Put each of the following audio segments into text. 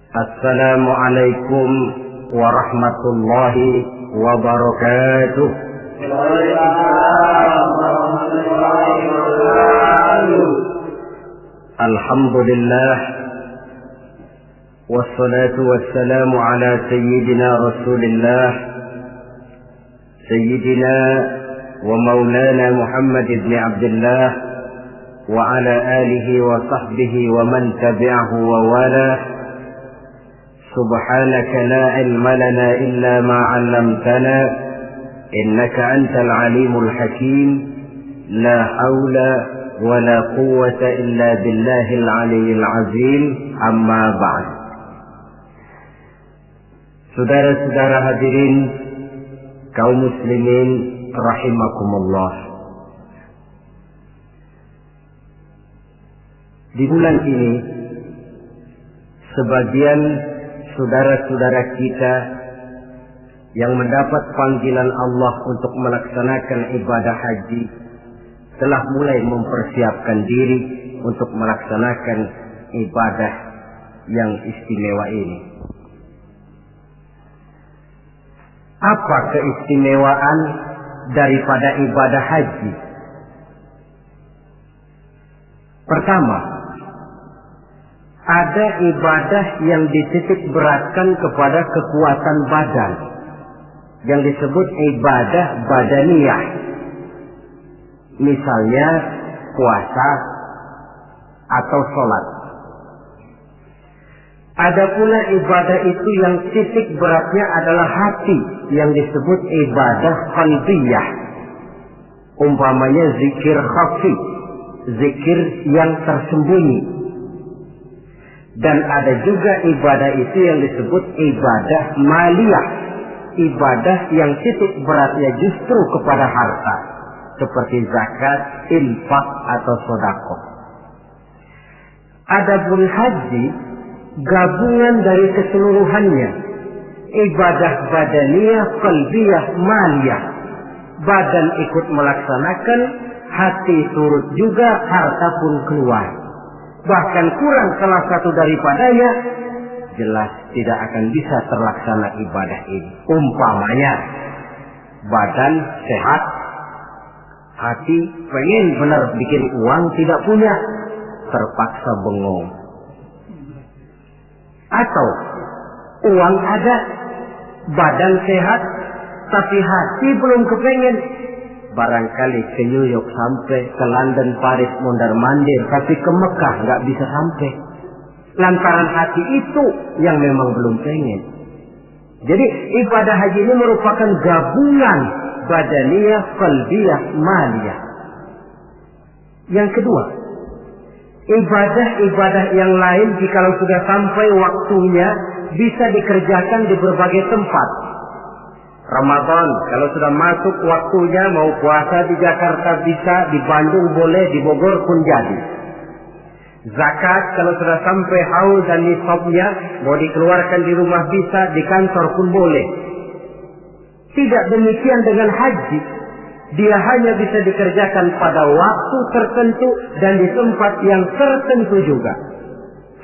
Assalamualaikum warahmatullahi wabarakatuh. Alhamdulillah, wassalatu wassalamu ala sayyidina Rasulillah, sayyidina wa maulana Muhammad ibn Abdullah, wa ala alihi wa sahbihi wa man tabi'ahu wa wala. Subhanaka la ilma lana illa ma 'allamtana innaka antal alimul hakim. La haula wa la quwwata illa billahil aliyyil azim. Amma ba'd. Saudara-saudara hadirin kaum muslimin rahimakumullah. Di bulan ini sebagian saudara-saudara kita yang mendapat panggilan Allah untuk melaksanakan ibadah haji telah mulai mempersiapkan diri untuk melaksanakan ibadah yang istimewa ini. Apa keistimewaan daripada ibadah haji? Pertama, ada ibadah yang dititik beratkan kepada kekuatan badan, yang disebut ibadah badaniyah. Misalnya puasa atau sholat. Ada pula ibadah itu yang titik beratnya adalah hati, yang disebut ibadah qalbiyah. Umpamanya zikir khafi, zikir yang tersembunyi. Dan ada juga ibadah itu yang disebut ibadah maliyah, ibadah yang titik beratnya justru kepada harta, seperti zakat, infak atau sedekah. Adapun haji gabungan dari keseluruhannya, ibadah badaniyah, qalbiyah, maliyah. Badan ikut melaksanakan, hati turut juga, harta pun keluar. Bahkan kurang salah satu daripadanya, jelas tidak akan bisa terlaksana ibadah ini. Umpamanya badan sehat, hati pengen benar bikin uang, tidak punya, terpaksa bengong. Atau uang ada, badan sehat, tapi hati belum kepengen. Barangkali ke New York sampai, ke London, Paris, mondar-mandir, tapi ke Mekah nggak bisa sampai. Lantaran hati itu yang memang belum pengen. Jadi ibadah haji ini merupakan gabungan badaniyah, qalbiyah, maliyah. Yang kedua, ibadah-ibadah yang lain jikalau sudah sampai waktunya bisa dikerjakan di berbagai tempat. Ramadan, kalau sudah masuk waktunya, mau puasa di Jakarta bisa, di Bandung boleh, di Bogor pun jadi. Zakat, kalau sudah sampai haul dan nisabnya, mau dikeluarkan di rumah bisa, di kantor pun boleh. Tidak demikian dengan haji. Dia hanya bisa dikerjakan pada waktu tertentu dan di tempat yang tertentu juga.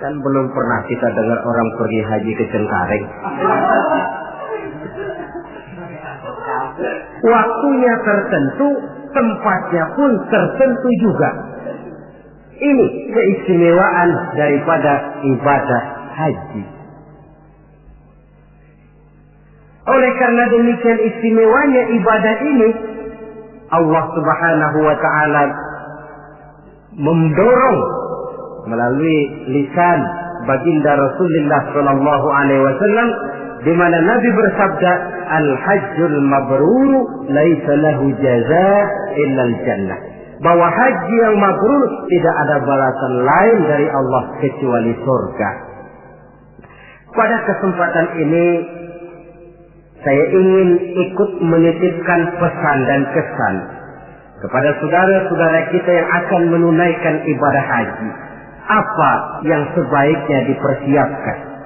Kan belum pernah kita dengar orang pergi haji ke Cengkareng. Waktunya tertentu, tempatnya pun tertentu juga. Ini keistimewaan daripada ibadah haji. Oleh karena demikian istimewanya ibadah ini, Allah Subhanahu wa ta'ala mendorong melalui lisan baginda Rasulullah sallallahu alaihi wasallam, di mana Nabi bersabda, al-hajjul mabrur laisa lahu jazaa illa al-jannah. Bahwa haji yang mabrur tidak ada balasan lain dari Allah kecuali surga. Pada kesempatan ini saya ingin ikut menitipkan pesan dan kesan kepada saudara-saudara kita yang akan menunaikan ibadah haji. Apa yang sebaiknya dipersiapkan?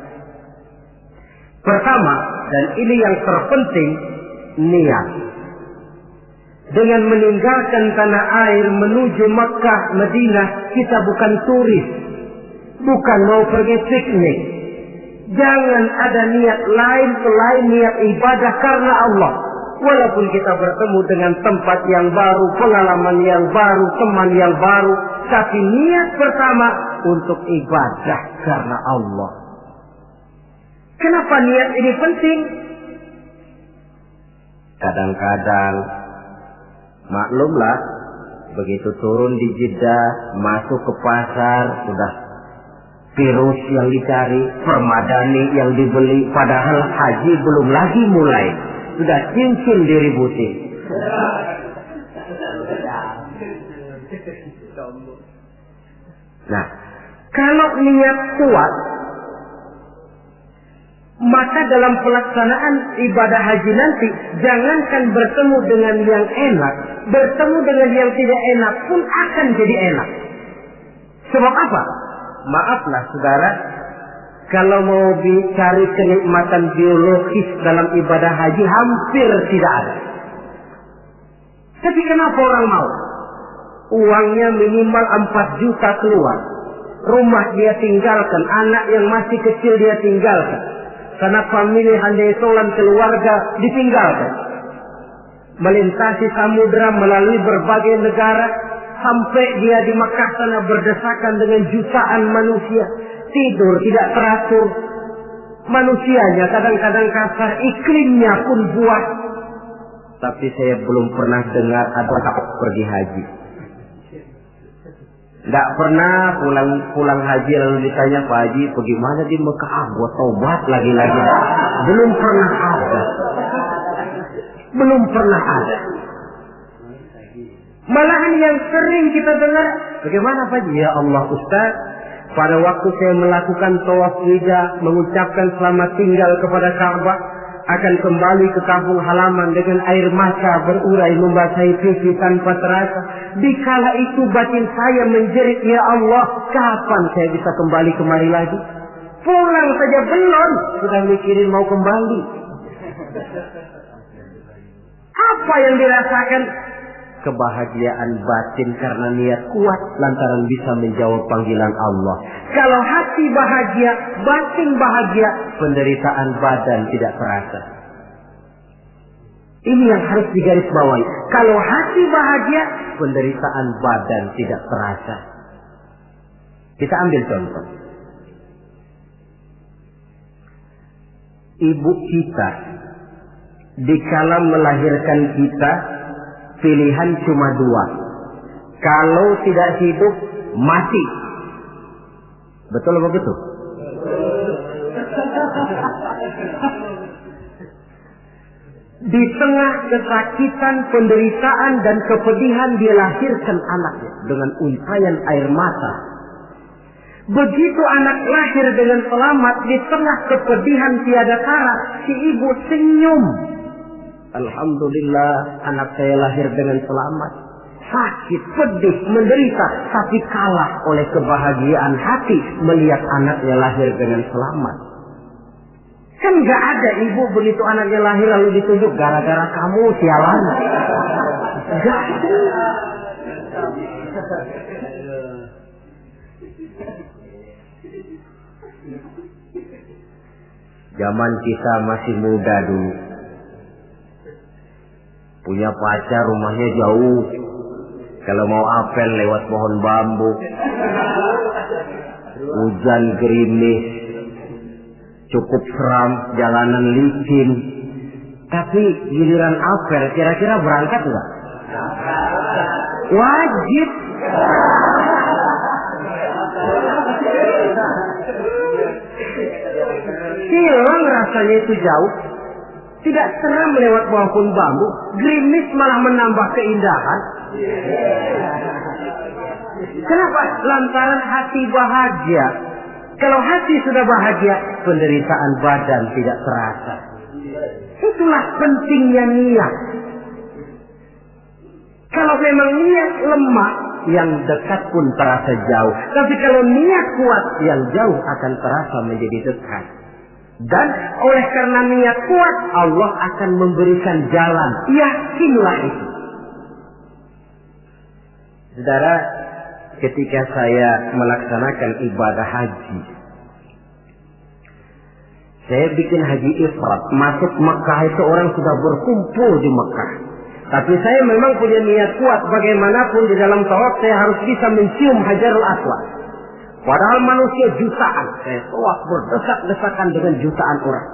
Pertama, dan ini yang terpenting, niat. Dengan meninggalkan tanah air menuju Makkah, Madinah, kita bukan turis, bukan mau pergi piknik, Jangan ada niat lain selain niat ibadah karena Allah. Walaupun kita bertemu dengan tempat yang baru, pengalaman yang baru, teman yang baru, tapi niat pertama untuk ibadah karena Allah. Kenapa niat ini penting? Kadang-kadang maklumlah, begitu turun di Jeddah, masuk ke pasar, sudah virus yang dicari, permadani yang dibeli, padahal haji belum lagi mulai, sudah cincin diributin. Nah, kalau niat kuat, maka dalam pelaksanaan ibadah haji nanti, jangankan bertemu dengan yang enak, bertemu dengan yang tidak enak pun akan jadi enak. Sebab apa? Maaflah saudara, kalau mau dicari kenikmatan biologis dalam ibadah haji hampir tidak ada. Tapi kenapa orang mau? Uangnya minimal 4 juta keluar. Rumah dia tinggalkan, anak yang masih kecil dia tinggalkan. Karena famili handai solan keluarga ditinggalkan. Melintasi samudera melalui berbagai negara. Sampai dia di Makkah sana berdesakan dengan jutaan manusia. Tidur tidak teratur. Manusianya kadang-kadang kasar. Iklimnya pun buah. Tapi saya belum pernah dengar ada pergi haji. Tidak pernah pulang haji lalu ditanya, Pak Haji bagaimana di Mekah? Buat tobat lagi-lagi. Belum pernah ada. Belum pernah ada. Malahan yang sering kita dengar, bagaimana Pak Haji? Ya Allah Ustaz, pada waktu saya melakukan tawaf wida, mengucapkan selamat tinggal kepada Ka'bah, akan kembali ke kampung halaman dengan air mata berurai membasahi pipi tanpa terasa. Dikala itu batin saya menjerit, ya Allah, kapan saya bisa kembali kemari lagi? Pulang saja belum, sudah mikirin mau kembali. Apa yang dirasakan? Kebahagiaan batin karena niat kuat lantaran bisa menjawab panggilan Allah. Kalau hati bahagia, batin bahagia, penderitaan badan tidak terasa. Ini yang harus digarisbawahi. Kalau hati bahagia, penderitaan badan tidak terasa. Kita ambil contoh. Ibu kita dikala melahirkan kita, pilihan cuma 2. Kalau tidak hidup, mati. Betul apa betul? Di tengah kesakitan, penderitaan, dan kepedihan dia lahirkan anaknya dengan untayan air mata. Begitu anak lahir dengan selamat, di tengah kepedihan tiada tara, si ibu senyum. Alhamdulillah, anak saya lahir dengan selamat. Sakit, pedih, menderita, tapi kalah oleh kebahagiaan hati melihat anaknya lahir dengan selamat. Kan gak ada ibu begitu anaknya lahir lalu ditunjuk, gara-gara kamu sialan. Gak. Zaman kita masih muda dulu, punya pacar rumahnya jauh, kalau mau apel lewat pohon bambu, hujan gerimis, cukup seram, jalanan licin. Tapi giliran apel kira-kira berangkat enggak? Wajib. Hilang rasanya itu jauh. Tidak seram lewat pohon bambu, gerimis malah menambah keindahan. Kenapa? Lantaran hati bahagia. Kalau hati sudah bahagia, penderitaan badan tidak terasa. Itulah pentingnya niat. Kalau memang niat lemah, yang dekat pun terasa jauh. Tapi kalau niat kuat, yang jauh akan terasa menjadi dekat. Dan oleh karena niat kuat, Allah akan memberikan jalan. Yakinlah itu. Saudara, ketika saya melaksanakan ibadah haji, Saya bikin haji ifrat, masuk Mekah itu orang sudah berkumpul di Mekah. Tapi saya memang punya niat kuat, bagaimanapun di dalam tawaf saya harus bisa mencium Hajarul Aswad. Padahal manusia jutaan, saya tawaf berdesak-desakan dengan jutaan orang.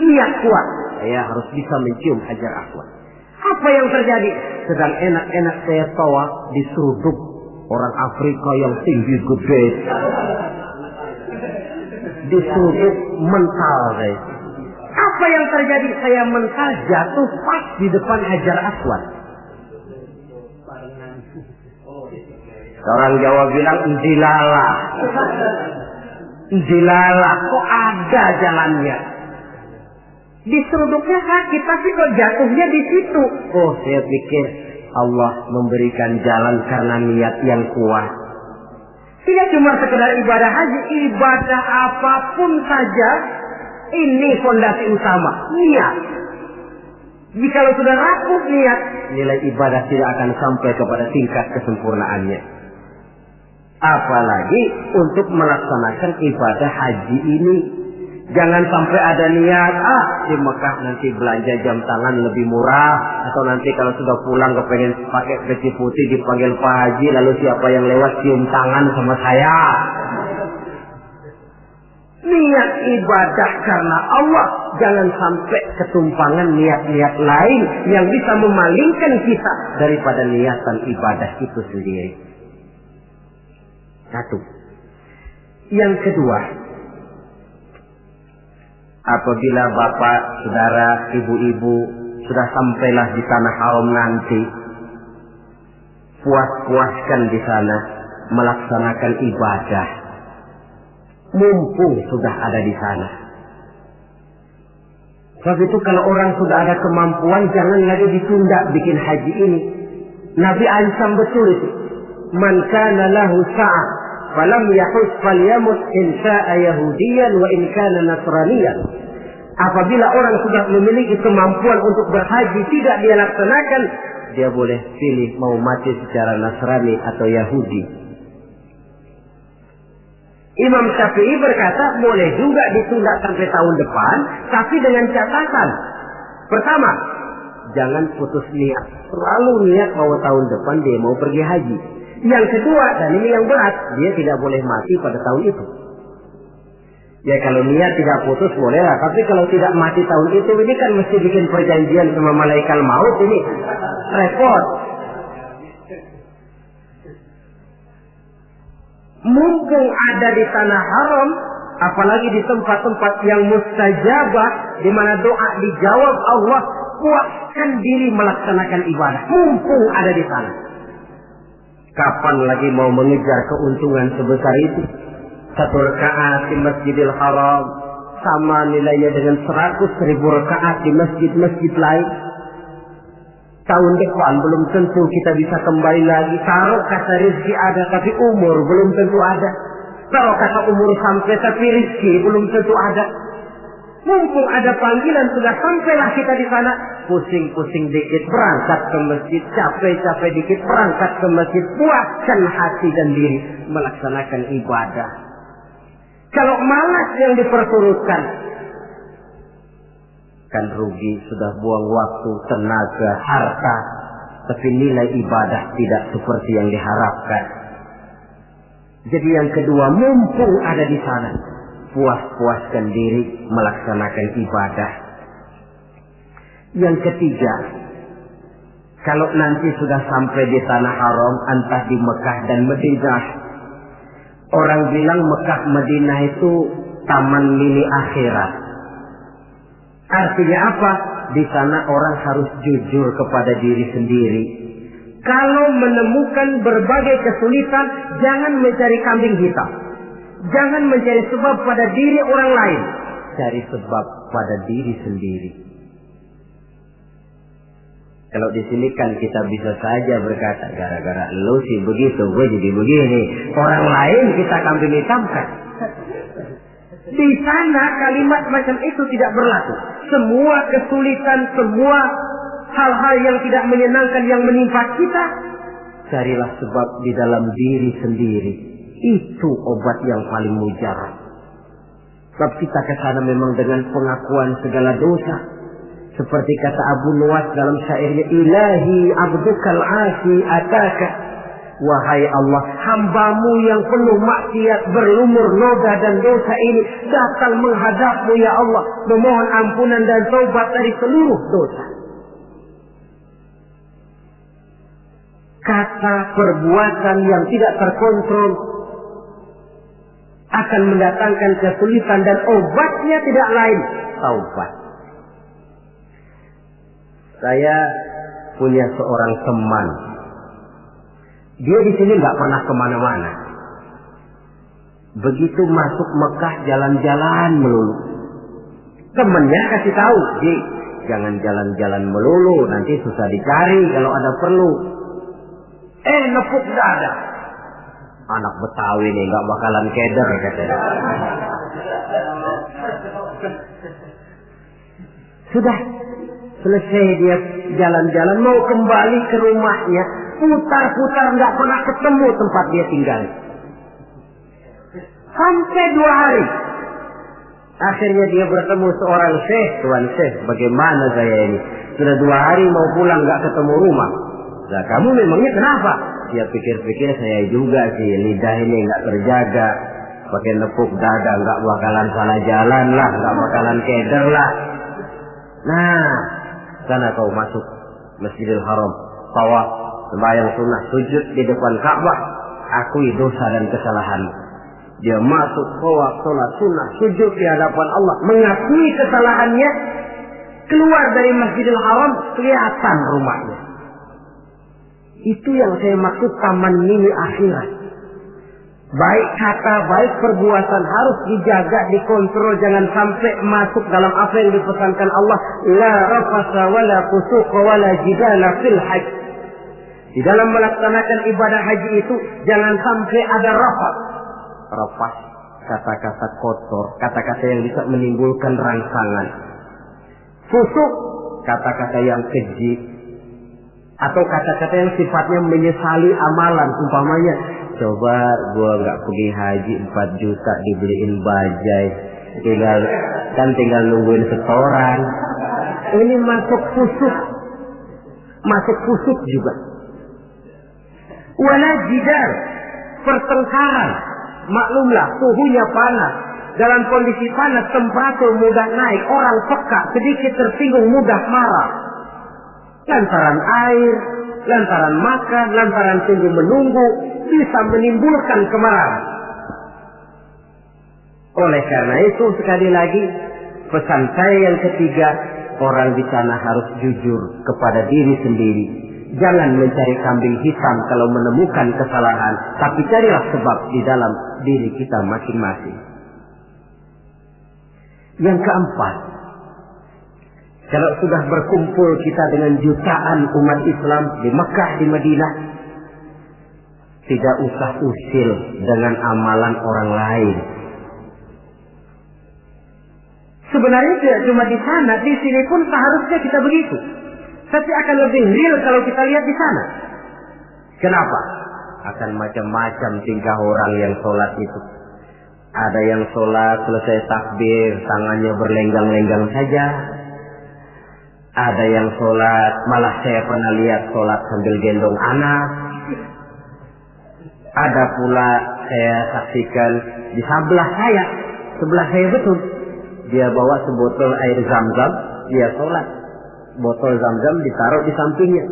Niat kuat, saya harus bisa mencium Hajar Aswad. Apa yang terjadi? Sedang enak-enak saya tawaf, diseruduk orang Afrika yang tinggi gede. Diseruduk mental saya. Apa yang terjadi? Saya mental jatuh pas di depan Hajar Aswad. Orang Jawa bilang njilala. Njilala, kok ada jalannya? Diseruduknya sakit, tapi kok jatuhnya di situ? Oh, saya pikir Allah memberikan jalan karena niat yang kuat. Tidak cuma sekedar ibadah haji, ibadah apapun saja, ini fondasi utama, niat. Jika sudah rapuh niat, nilai ibadah tidak akan sampai kepada tingkat kesempurnaannya. Apalagi untuk melaksanakan ibadah haji ini. Jangan sampai ada niat, di Mekah nanti belanja jam tangan lebih murah. Atau nanti kalau sudah pulang kepengen pakai peci putih dipanggil Pak Haji. Lalu siapa yang lewat cium tangan sama saya. Niat ibadah karena Allah. Jangan sampai ketumpangan niat-niat lain yang bisa memalingkan kita daripada niatan ibadah itu sendiri. Satu. Yang kedua, apabila bapak, saudara, ibu-ibu sudah sampailah di tanah haram nanti, puas-puaskan di sana melaksanakan ibadah. Mumpung sudah ada di sana. Sebab itu kalau orang sudah ada kemampuan, jangan lagi ditunda bikin haji ini. Nabi ancam betul itu. Man kana lahu sa'ah falam yahus falyamut in sha'a yahudiyan wa in kana nasraniyan. Apabila orang sudah memiliki kemampuan untuk berhaji tidak dia laksanakan, dia boleh pilih mau mati secara Nasrani atau Yahudi. Imam Syafi'i berkata boleh juga ditunda sampai tahun depan, tapi dengan catatan. Pertama, jangan putus niat. Selalu niat bahwa tahun depan dia mau pergi haji. Yang kedua, dan ini yang berat, dia tidak boleh mati pada tahun itu. Ya kalau niat tidak putus bolehlah, tapi kalau tidak mati tahun itu, ini kan mesti bikin perjanjian sama malaikat maut, ini repot. Mumpung ada di tanah haram, apalagi di tempat-tempat yang mustajabah, di mana doa dijawab Allah, kuatkan diri melaksanakan ibadah. Mumpung ada di sana. Kapan lagi mau mengejar keuntungan sebesar itu? 1 rakaat di Masjidil Haram sama nilainya dengan 100.000 rakaat di masjid-masjid lain. Tahun depan belum tentu kita bisa kembali lagi. Taruh kata rezeki ada tapi umur belum tentu ada. Taruh kata umur sampai tapi rezeki belum tentu ada. Mumpung ada panggilan sudah sampailah kita di sana. Pusing-pusing dikit berangkat ke masjid, capek-capek dikit berangkat ke masjid. Puaskan hati dan diri melaksanakan ibadah. Kalau malas yang diperturutkan, kan rugi, sudah buang waktu, tenaga, harta, tapi nilai ibadah tidak seperti yang diharapkan. Jadi yang kedua, mumpung ada di sana, puas-puaskan diri melaksanakan ibadah. Yang ketiga, kalau nanti sudah sampai di tanah haram, entah di Mekah dan Madinah, orang bilang Mekah Madinah itu taman mini akhirat. Artinya apa? Di sana orang harus jujur kepada diri sendiri. Kalau menemukan berbagai kesulitan, jangan mencari kambing hitam. Jangan mencari sebab pada diri orang lain. Cari sebab pada diri sendiri. Kalau di sini kan kita bisa saja berkata, gara-gara lu sih begitu, gue jadi begini. Orang lain kita kambing hitamkan. Di sana kalimat macam itu tidak berlaku. Semua kesulitan, semua hal-hal yang tidak menyenangkan yang menimpa kita, carilah sebab di dalam diri sendiri. Itu obat yang paling mujarab. Sebab kita ke sana memang dengan pengakuan segala dosa. Seperti kata Abu Nuwas dalam syairnya, Ilahi abdukal asi ataka. Wahai Allah, hambamu yang penuh maksiat, berlumur noda dan dosa ini datang menghadapmu ya Allah, memohon ampunan dan taubat dari seluruh dosa. Kata perbuatan yang tidak terkontrol akan mendatangkan kesulitan dan obatnya tidak lain taubat. Saya punya seorang teman. Dia di sini nggak pernah kemana-mana. Begitu masuk Mekah jalan-jalan melulu. Temennya kasih tahu, Ji, jangan jalan-jalan melulu, nanti susah dicari kalau ada perlu. Nepuk dada. Anak Betawi nih nggak bakalan keder katanya. Sudah selesai dia jalan-jalan mau kembali ke rumahnya, putar-putar nggak pernah ketemu tempat dia tinggal. Sampai 2 hari. Akhirnya dia bertemu seorang syekh. Tuan syekh, bagaimana saya ini? Sudah 2 hari mau pulang nggak ketemu rumah. Nah, kamu memangnya kenapa? Dia pikir-pikir, saya juga sih, lidah ini nggak terjaga. Pakai nepuk dada nggak bakalan salah jalan lah, nggak bakalan keder lah. Nah, sana kau masuk Masjidil Haram, tawaf, sembahyang sunnah, sujud di depan Ka'bah, akui dosa dan kesalahan. Dia masuk tawaf, sholat sunnah, sujud di hadapan Allah, mengakui kesalahannya, keluar dari Masjidil Haram, kelihatan rumahnya. Itu yang saya maksud taman mini akhirat. Baik kata, baik perbuatan harus dijaga, dikontrol, jangan sampai masuk dalam apa yang dipesankan Allah. La rafasa wala fusuqa wala jidala fil hajj. Di dalam melaksanakan ibadah haji itu jangan sampai ada rafas. Rafas, kata-kata kotor, kata-kata yang bisa menimbulkan rangsangan. Fusuk, kata-kata yang keji, atau kata-kata yang sifatnya menyesali amalan. Umpamanya, coba gua nggak pergi haji 4 juta dibeliin bajai, tinggal nungguin setoran. Ini masuk fusuk juga. Wala jidal, pertengkaran. Maklumlah suhunya panas. Dalam kondisi panas temperatur mudah naik, orang peka, sedikit tersinggung mudah marah. Lantaran air, lantaran makan, lantaran tunggu menunggu, bisa menimbulkan kemarahan. Oleh karena itu, sekali lagi, pesan saya yang ketiga, orang di sana harus jujur kepada diri sendiri. Jangan mencari kambing hitam kalau menemukan kesalahan, tapi carilah sebab di dalam diri kita masing-masing. Yang keempat, kalau sudah berkumpul kita dengan jutaan umat Islam di Mekah, di Madinah, tidak usah usil dengan amalan orang lain. Sebenarnya tidak cuma di sana, di sini pun seharusnya kita begitu. Tapi akan lebih real kalau kita lihat di sana. Kenapa? Akan macam-macam tingkah orang yang sholat itu. Ada yang sholat selesai takbir, tangannya berlenggang-lenggang saja. Ada yang sholat, malah saya pernah lihat sholat sambil gendong anak. Ada pula saya saksikan di sebelah saya betul. Dia bawa sebotol air zam-zam, dia sholat. Botol zam-zam ditaruh di sampingnya.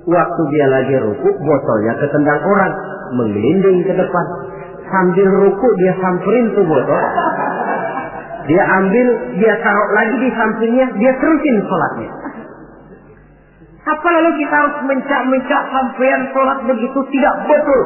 Waktu dia lagi ruku, botolnya ketendang orang, menggelinding ke depan. Sambil ruku dia samperin tuh botol. Dia ambil, dia taruh lagi di sampingnya, dia terusin sholatnya. Apa lalu kita harus mencak-mencak sampean sholat begitu? Tidak betul.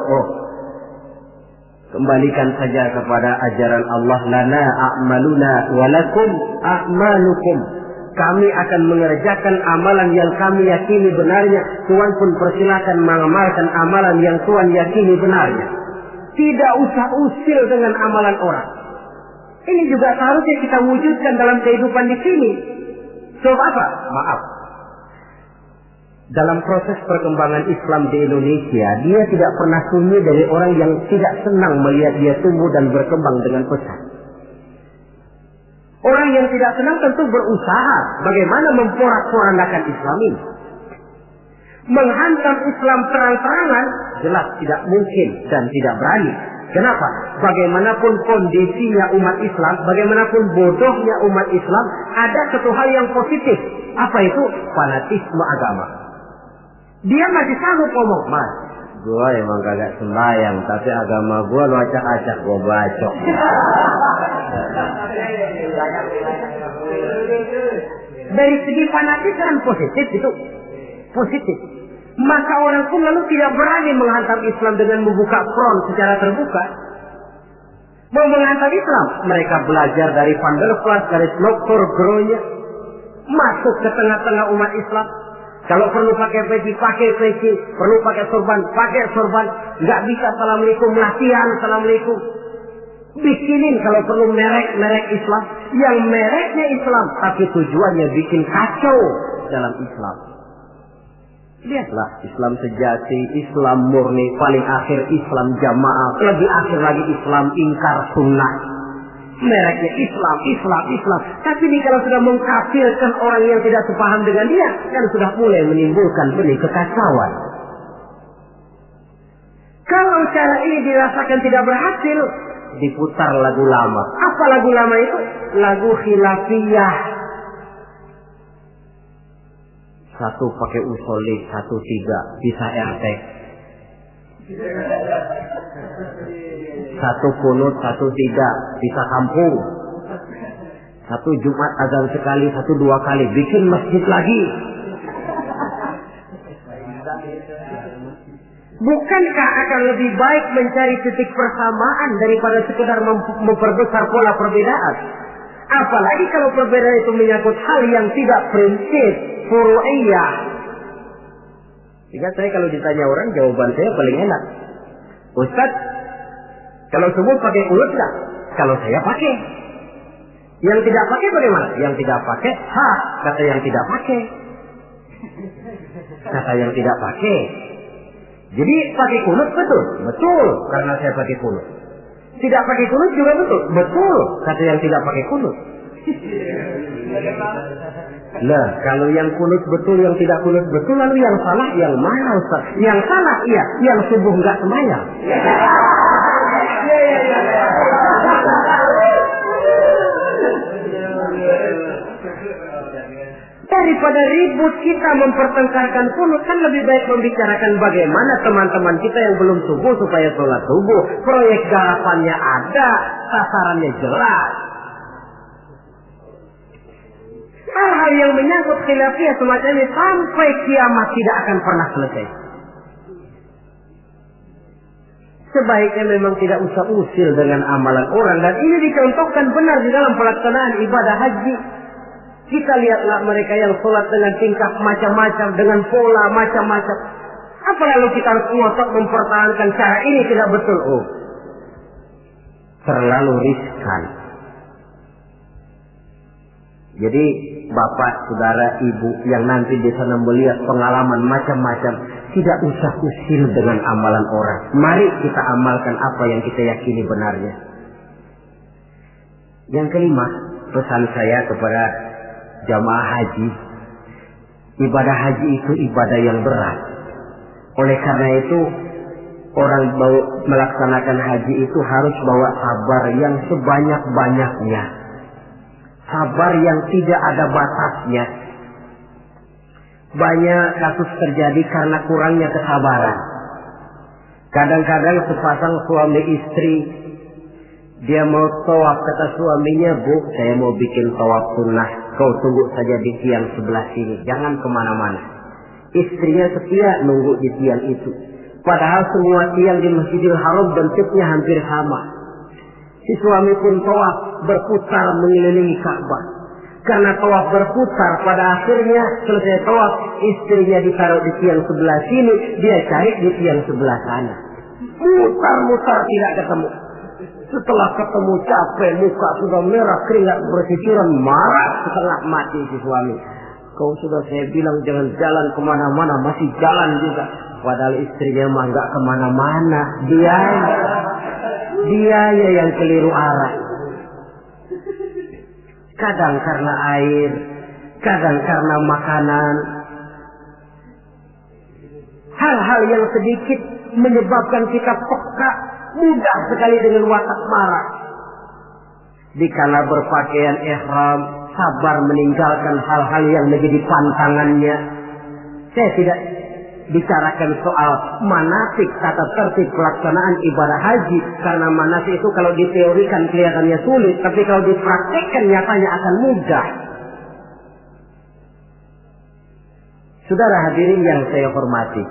Kembalikan saja kepada ajaran Allah. Lana a'maluna walakum a'malukum. Kami akan mengerjakan amalan yang kami yakini benarnya. Tuhan pun persilakan mengamalkan amalan yang Tuhan yakini benarnya. Tidak usah usil dengan amalan orang. Ini juga seharusnya kita wujudkan dalam kehidupan di sini. Sebab apa? Maaf. Dalam proses perkembangan Islam di Indonesia, dia tidak pernah sunyi dari orang yang tidak senang melihat dia tumbuh dan berkembang dengan pesat. Orang yang tidak senang tentu berusaha bagaimana memporak-porandakan Islam ini. Menghantam Islam terang-terangan jelas tidak mungkin dan tidak berani. Kenapa? Bagaimanapun kondisinya umat Islam, bagaimanapun bodohnya umat Islam, ada satu hal yang positif. Apa itu? Fanatisme agama. Dia masih sanggup ngomong, Mas, gua emang kagak sembahyang, tapi agama gua lu acak-acak, gua bacok. Dari segi fanatisme positif itu. Positif. Maka orang pun lalu tidak berani menghantam Islam dengan membuka front secara terbuka. Mau menghantam Islam, mereka belajar dari Van der Plas, dari Dr. Gronya, masuk ke tengah-tengah umat Islam. Kalau perlu pakai peci, pakai peci. Perlu pakai sorban, pakai sorban. Nggak bisa assalamualaikum, latihan assalamualaikum. Bikinin kalau perlu merek Islam. Yang mereknya Islam, tapi tujuannya bikin kacau dalam Islam. Lihatlah Islam sejati, Islam murni, paling akhir Islam jamaah, lebih akhir lagi Islam ingkar sunnah. Mereknya Islam. Tapi ini kalau sudah mengkafirkan orang yang tidak sepaham dengan dia, kan sudah mulai menimbulkan benih kekacauan. Kalau cara ini dirasakan tidak berhasil, diputar lagu lama. Apa lagu lama itu? Lagu khilafiyah. Satu pakai usolid, satu tidak bisa RT. Satu kunut, satu tidak bisa kampung. Satu Jumat azan sekali, satu dua kali bikin masjid lagi. Bukankah akan lebih baik mencari titik persamaan daripada sekedar memperbesar pola perbedaan? Apalagi kalau perbedaan itu menyangkut hal yang tidak prinsip, furu'iyah. Sehingga saya kalau ditanya orang, jawaban saya paling enak. Ustaz, kalau semua pakai kunut nggak? Kalau saya pakai. Yang tidak pakai bagaimana? Yang tidak pakai, kata yang tidak pakai. Kata yang tidak pakai. Jadi pakai kunut betul? Betul, karena saya pakai kunut. Tidak pakai kunut juga betul? Betul, kata yang tidak pakai kunut. Lah, kalau yang kunut betul, yang tidak kunut betul, lalu yang salah yang mana Ustaz? Yang salah iya, yang subuh enggak semayang. Daripada ribut kita mempertengkarkan kunut, kan lebih baik membicarakan bagaimana teman-teman kita yang belum subuh supaya sholat subuh. Proyek garapannya ada, sasarannya jelas. Hal-hal yang menyangkut khilafiyah semacam ini sampai kiamat tidak akan pernah selesai. Sebaiknya memang tidak usah usil dengan amalan orang, dan ini dicontohkan benar di dalam pelaksanaan ibadah haji. Kita lihatlah mereka yang sholat dengan tingkah macam-macam, dengan pola macam-macam. Apa lalu kita harus ngotot mempertahankan cara ini tidak betul? Oh, terlalu riskan. Jadi bapak, saudara, ibu yang nanti di sana melihat pengalaman macam-macam, tidak usah usil dengan amalan orang. Mari kita amalkan apa yang kita yakini benarnya. Yang kelima, pesan saya kepada jamaah haji, ibadah haji itu ibadah yang berat. Oleh karena itu, orang melaksanakan haji itu harus bawa sabar yang sebanyak-banyaknya. Sabar yang tidak ada batasnya. Banyak kasus terjadi karena kurangnya kesabaran. Kadang-kadang sepasang suami istri, dia mau tawaf, kata suaminya, Bu, saya mau bikin tawaf sunnah. Kau tunggu saja di tiang sebelah sini, jangan kemana-mana. Istrinya setia nunggu di tiang itu. Padahal semua tiang di Masjidil Haram bentuknya hampir sama. Si suami pun tawaf berputar mengelilingi Ka'bah. Karena tawaf berputar, pada akhirnya selesai tawaf, istrinya ditaruh di tiang sebelah sini, dia cari di tiang sebelah sana. Mutar-mutar tidak ketemu. Setelah ketemu capek, muka sudah merah, keringat bercucuran, marah setengah mati si suami. Kau sudah saya bilang jangan jalan kemana-mana, masih jalan juga. Padahal istrinya mah nggak kemana-mana, dia yang keliru arah. kadang karena air, kadang karena makanan. Hal-hal yang sedikit menyebabkan kita peka, mudah sekali dengan watak marah. Dikala berpakaian ihram, sabar meninggalkan hal-hal yang menjadi pantangannya. Saya tidak bicarakan soal manasik, tata tertib pelaksanaan ibadah haji, karena manasik itu kalau diteorikan kelihatannya sulit, tapi kalau dipraktekkan nyatanya akan mudah. Saudara hadirin yang saya hormati,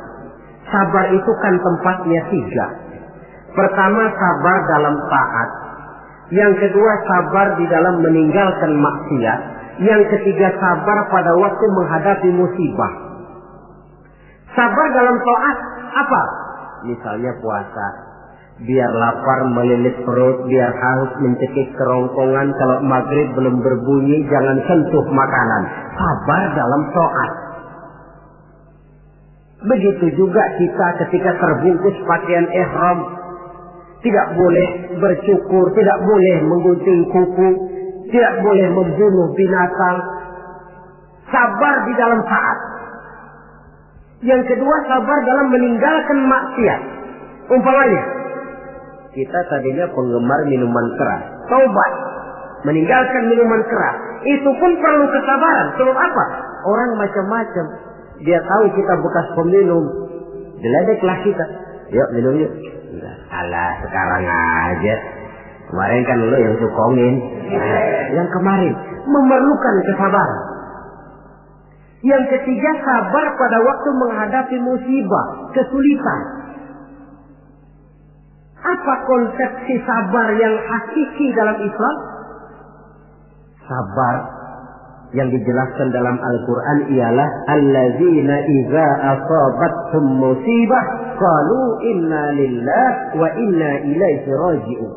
sabar itu kan tempatnya 3. Pertama, sabar dalam taat. Yang kedua, sabar di dalam meninggalkan maksiat. Yang ketiga, sabar pada waktu menghadapi musibah. Sabar dalam taat apa? Misalnya puasa. Biar lapar melilit perut, biar haus mencekik kerongkongan, kalau maghrib belum berbunyi jangan sentuh makanan. Sabar dalam taat. Begitu juga kita ketika terbungkus pakaian ihram, tidak boleh bercukur, tidak boleh menggunting kuku, tidak boleh membunuh binatang. Sabar di dalam taat. Yang kedua, sabar dalam meninggalkan maksiat. Umpamanya, kita tadinya penggemar minuman keras, taubat, meninggalkan minuman keras. Itu pun perlu kesabaran. Sebab apa? Orang macam-macam. Dia tahu kita bekas peminum, diledeklah kita. Yuk minum yuk. Alah, sekarang aja. Kemarin kan lo yang sukongin. Yang kemarin memerlukan kesabaran. Yang ketiga, sabar pada waktu menghadapi musibah, kesulitan. Apa konsepsi sabar yang hakiki dalam Islam? Sabar yang dijelaskan dalam Al-Quran ialah allazina idza asabathum musibah qalu inna lillahi wa inna ilaihi raji'un.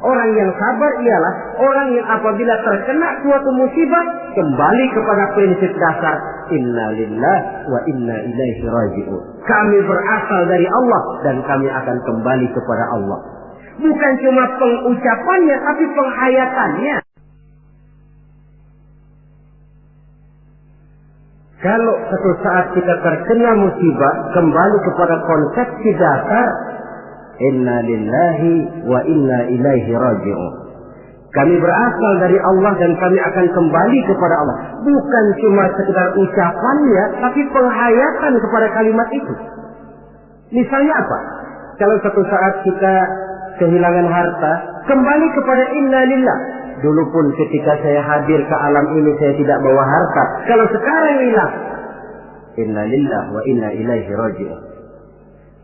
Orang yang sabar ialah orang yang apabila terkena suatu musibah kembali kepada prinsip dasar inna lillahi wa inna ilaihi raji'un. Kami berasal dari Allah dan kami akan kembali kepada Allah. Bukan cuma pengucapannya tapi penghayatannya. Kalau suatu saat kita terkena musibah, kembali kepada konsepsi dasar inna lillahi wa inna ilaihi raji'un. Kami berasal dari Allah dan kami akan kembali kepada Allah. Bukan cuma sekedar ucapannya, tapi penghayatan kepada kalimat itu. Misalnya apa? Kalau suatu saat kita kehilangan harta, kembali kepada inna lillah. Dulu pun ketika saya hadir ke alam ini saya tidak bawa harta. Kalau sekarang hilang, inna lillah wa inna ilaihi raji'un.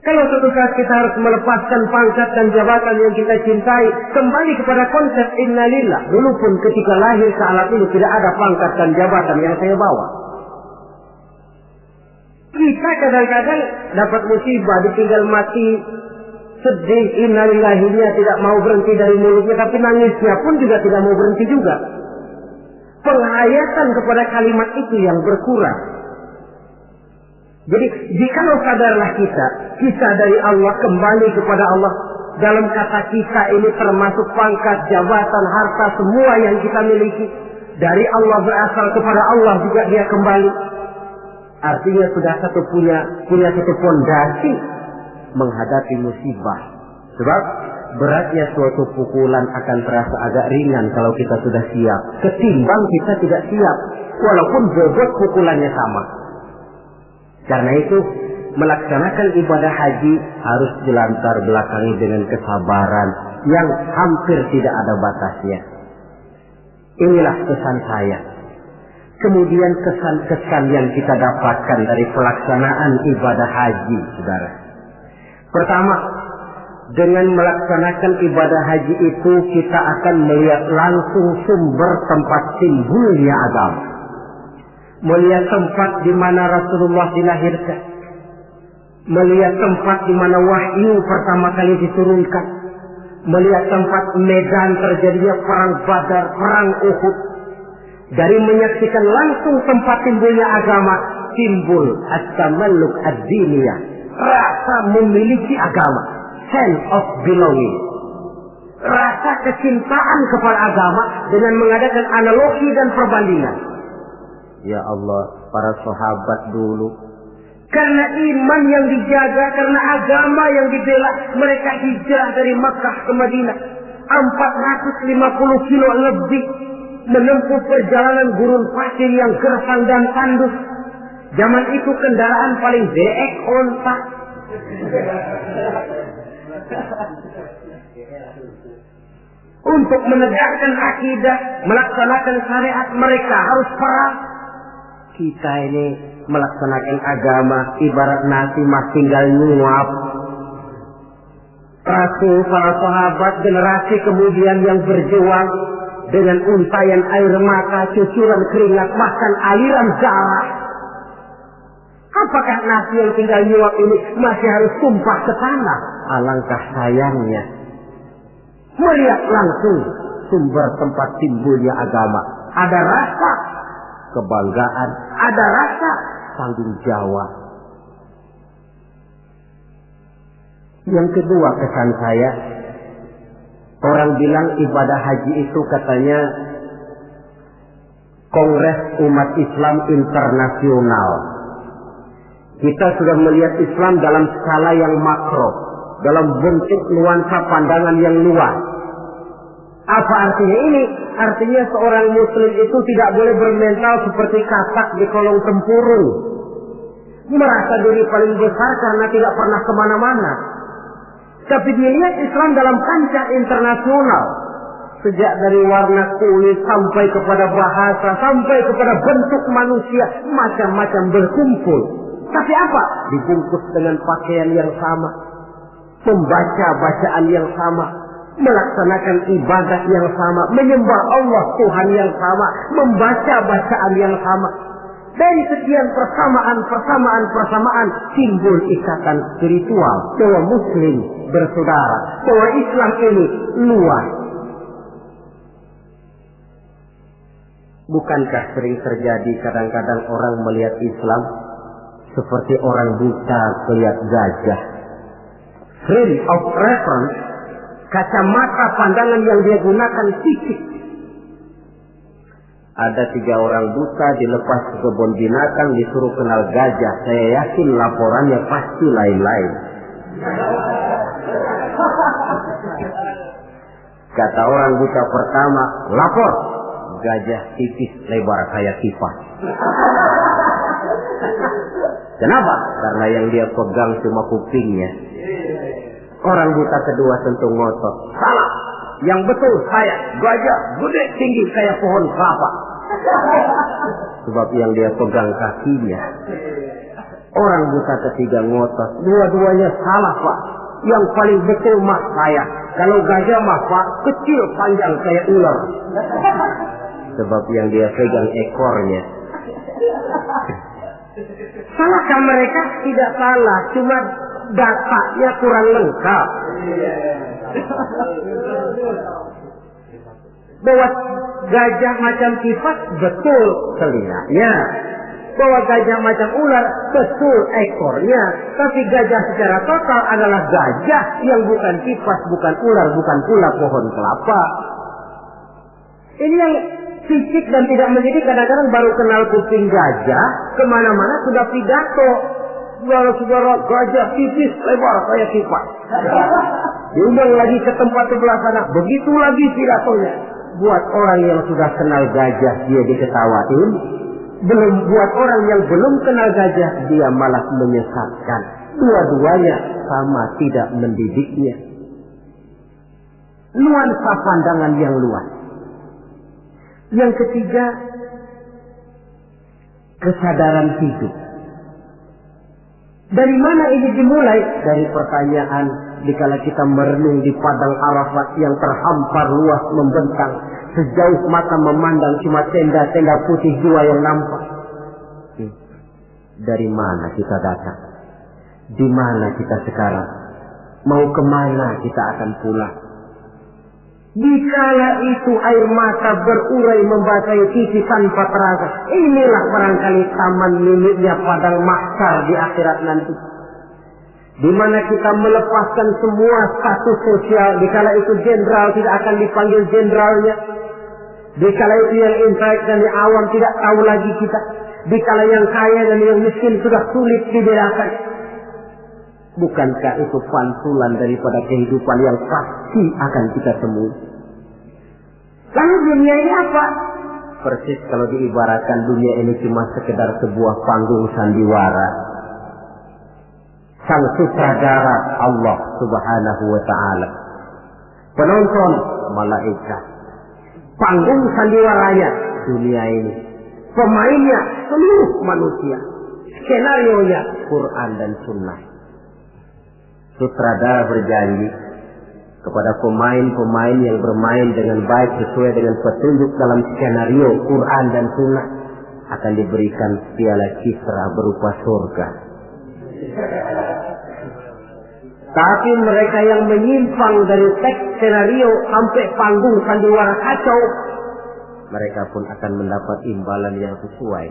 Kalau suatu saat kita harus melepaskan pangkat dan jabatan yang kita cintai, kembali kepada konsep inna lillah. Dulu pun ketika lahir ke alam ini tidak ada pangkat dan jabatan yang saya bawa. Kita kadang-kadang dapat musibah, ditinggal mati, sedih, innalillahinya tidak mau berhenti dari mulutnya, tapi nangisnya pun juga tidak mau berhenti juga. Penghayatan kepada kalimat itu yang berkurang. Jadi jikalau sadarlah kita dari Allah kembali kepada Allah. Dalam kata kita ini termasuk pangkat, jabatan, harta, semua yang kita miliki. Dari Allah berasal kepada Allah juga dia kembali. Artinya sudah punya satu fondasi menghadapi musibah. Sebab beratnya suatu pukulan akan terasa agak ringan kalau kita sudah siap, ketimbang kita tidak siap walaupun bobot pukulannya sama. Karena itu melaksanakan ibadah haji harus dilantar belakangi dengan kesabaran yang hampir tidak ada batasnya. Inilah pesan saya. Kemudian kesan-kesan yang kita dapatkan dari pelaksanaan ibadah haji, saudara. Pertama, dengan melaksanakan ibadah haji itu kita akan melihat langsung sumber tempat timbulnya agama. Melihat tempat di mana Rasulullah dilahirkan. Melihat tempat di mana wahyu pertama kali diturunkan. Melihat tempat medan terjadinya perang Badar, perang Uhud. Dari menyaksikan langsung tempat timbulnya agama, timbul at-tamalluk ad-diniyah. Rasa memiliki agama, sense of belonging. rasa kecintaan kepada agama dengan mengadakan analogi dan perbandingan. Ya Allah, para sahabat dulu, karena iman yang dijaga, karena agama yang dibela, mereka hijrah dari Makkah ke Madinah 450 kilo lebih, menempuh perjalanan gurun pasir yang gersang dan tandus. Zaman itu kendaraan paling deek onta. Untuk menegakkan akidah, melaksanakan syariat, mereka harus perang. Kita ini melaksanakan agama ibarat nasi mas tinggal nyuap. Rasul, para sahabat, generasi kemudian yang berjuang dengan untayan air mata, cucuran keringat, bahkan aliran darah. Apakah nasi yang tinggal nyuap ini masih harus tumpah ke tanah? Alangkah sayangnya melihat langsung sumber tempat timbulnya agama. Ada rasa kebanggaan, ada rasa tanggung jawab. Yang kedua kesan saya, orang bilang ibadah haji itu katanya Kongres Umat Islam Internasional. Kita sudah melihat Islam dalam skala yang makro, dalam bentuk nuansa pandangan yang luas. Apa artinya ini? Artinya seorang muslim itu tidak boleh bermental seperti katak di kolong tempurung, merasa diri paling besar karena tidak pernah kemana-mana. Tapi dilihat Islam dalam kancah internasional, sejak dari warna kulit sampai kepada bahasa, sampai kepada bentuk manusia, macam-macam berkumpul. Tapi apa? Dibungkus dengan pakaian yang sama, membaca bacaan yang sama, melaksanakan ibadah yang sama, menyembah Allah Tuhan yang sama, membaca bacaan yang sama. Dari sekian persamaan timbul ikatan spiritual bahwa muslim bersaudara, bahwa Islam ini luas. Bukankah sering terjadi kadang-kadang orang melihat Islam seperti orang buta melihat gajah? Frame of reference, kacamata pandangan yang dia gunakan sipit. Ada 3 orang buta dilepas ke kebun binatang, disuruh kenal gajah. Saya yakin laporannya pasti lain-lain. Kata orang buta pertama, lapor. Gajah tipis lebar kayak kipas. Kenapa? Karena yang dia pegang cuma kupingnya. Orang buta kedua tentu ngotot. Salah. Yang betul saya, gajah gede tinggi kayak pohon kelapa. Sebab yang dia pegang kakinya. Orang buta ketiga ngotot. Dua-duanya salah, Pak. Yang paling betul mah saya. Kalau gajah mah Pak, kecil panjang kayak ular. Sebab yang dia pegang ekornya. Salahkah mereka? Tidak salah, cuma datanya kurang lengkap. Bahwa gajah macam kipas, betul telinganya. Bahwa gajah macam ular, betul ekornya. Tapi gajah secara total adalah gajah yang bukan kipas, bukan ular, bukan pula pohon kelapa. Ini yang fisik dan tidak mendidik, kadang-kadang baru kenal kuping gajah, kemana-mana sudah pidato. Saudara-saudara, gajah tipis lebar kayak kipas. Diundang lagi ke tempat sebelah sana, begitu lagi pidatonya. Buat orang yang sudah kenal gajah, dia diketawain. Buat orang yang belum kenal gajah, dia malah menyesatkan. Dua-duanya sama tidak mendidiknya. Nuansa pandangan yang luas. Yang ketiga, kesadaran hidup. Dari mana ini dimulai? Dari pertanyaan dikala kita merenung di padang Arafat yang terhampar luas membentang, sejauh mata memandang cuma tenda-tenda putih 2 yang nampak. Dari mana kita datang? Di mana kita sekarang? Mau kemana kita akan pulang? Dikala itu air mata berurai membasahi pipi tanpa terasa. Inilah barangkali taman miliknya padang mahsyar di akhirat nanti. di mana kita melepaskan semua status sosial. Dikala itu jenderal tidak akan dipanggil jenderalnya, dikala itu yang intelek dan yang awam tidak tahu lagi kita, dikala yang kaya dan yang miskin sudah sulit dibedakan. Bukankah itu pantulan daripada kehidupan yang pasti akan kita temui? Lalu dunia ini apa? Persis kalau diibaratkan dunia ini cuma sekedar sebuah panggung sandiwara. Sang sutradara Allah Subhanahu wa ta'ala, penonton malaikat, panggung sandiwaranya dunia ini, pemainnya seluruh manusia, skenario-nya Quran dan Sunnah. Sutradara berjanji kepada pemain-pemain yang bermain dengan baik sesuai dengan petunjuk dalam skenario Quran dan Sunnah akan diberikan piala Kisra berupa surga. Tapi mereka yang menyimpang dari teks skenario sampai panggung sandiwara kacau, mereka pun akan mendapat imbalan yang sesuai.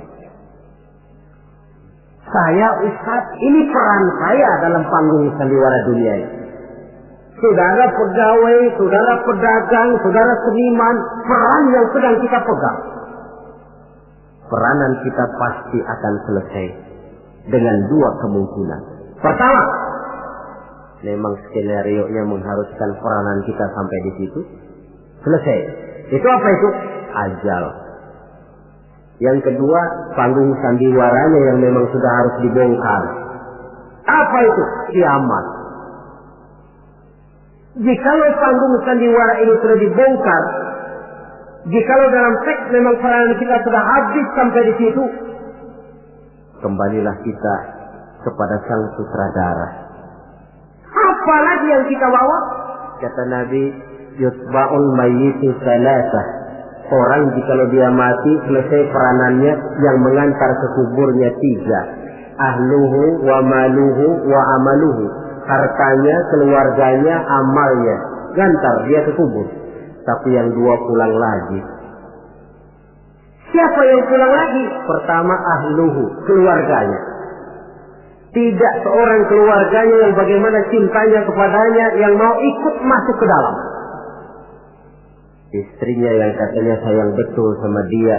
Saya Ustaz, ini peran saya dalam panggung sandiwara dunia ini. Saudara pegawai, saudara pedagang, saudara seniman, peran yang sedang kita pegang. Peranan kita pasti akan selesai dengan dua kemungkinan. Pertama, memang skenario-nya mengharuskan peranan kita sampai di situ. Selesai. Itu apa itu? Ajal. Yang kedua, panggung sandiwaranya yang memang sudah harus dibongkar. Apa itu? Kiamat. Jikalau panggung sandiwara ini sudah dibongkar, jikalau dalam teks memang peranan kita sudah habis sampai di situ, kembalilah kita kepada sang sutradara. Apa lagi yang kita bawa? Kata Nabi, yutba'ul mayyitu salasah. Orang jikalau dia mati, selesai peranannya, yang mengantar ke kuburnya tiga. Ahluhu wa maluhu wa amaluhu. Hartanya, keluarganya, amalnya. Gantar dia ke kubur. Tapi yang dua pulang lagi. Siapa yang pulang lagi? Pertama ahluhu, keluarganya. Tidak seorang keluarganya yang bagaimana cintanya kepadanya yang mau ikut masuk ke dalam. Istrinya yang katanya sayang betul sama dia,